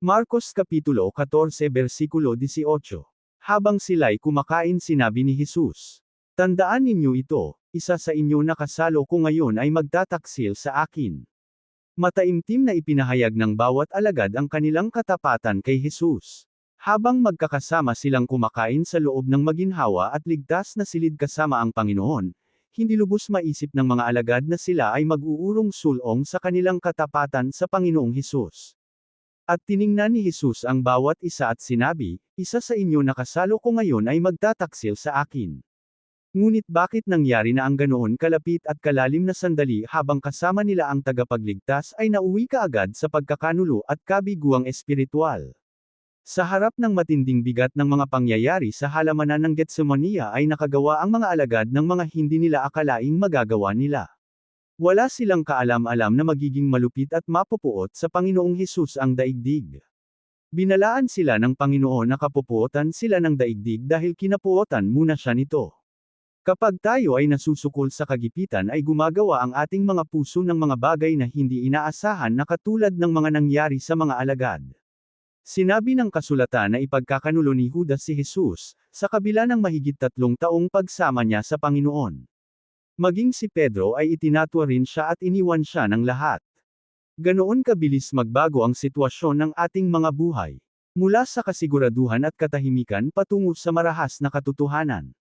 Marcos Kapitulo 14 versikulo 18. Habang sila'y kumakain sinabi ni Jesus, "Tandaan ninyo ito, isa sa inyo na kasalo ko ngayon ay magtataksil sa akin." Mataimtim na ipinahayag ng bawat alagad ang kanilang katapatan kay Jesus. Habang magkakasama silang kumakain sa loob ng maginhawa at ligtas na silid kasama ang Panginoon, hindi lubos maisip ng mga alagad na sila ay mag-uurong sulong sa kanilang katapatan sa Panginoong Hesus. At tiningnan ni Jesus ang bawat isa at sinabi, "Isa sa inyo na kasalo ko ngayon ay magtataksil sa akin." Ngunit bakit nangyari na ang ganoon kalapit at kalalim na sandali habang kasama nila ang tagapagligtas ay nauwi kaagad sa pagkakanulo at kabiguang espiritual? Sa harap ng matinding bigat ng mga pangyayari sa halamanan ng Getsemania ay nakagawa ang mga alagad ng mga hindi nila akalaing magagawa nila. Wala silang kaalam-alam na magiging malupit at mapupuot sa Panginoong Hesus ang daigdig. Binalaan sila ng Panginoon na kapupuotan sila ng daigdig dahil kinapuotan muna siya nito. Kapag tayo ay nasusukol sa kagipitan ay gumagawa ang ating mga puso ng mga bagay na hindi inaasahan na katulad ng mga nangyari sa mga alagad. Sinabi ng kasulatan na ipagkakanulo ni Judas si Jesus, sa kabila ng mahigit 3 taong pagsama niya sa Panginoon. Maging si Pedro ay itinatwa rin siya at iniwan siya ng lahat. Ganoon kabilis magbago ang sitwasyon ng ating mga buhay. Mula sa kasiguraduhan at katahimikan patungo sa marahas na katotohanan.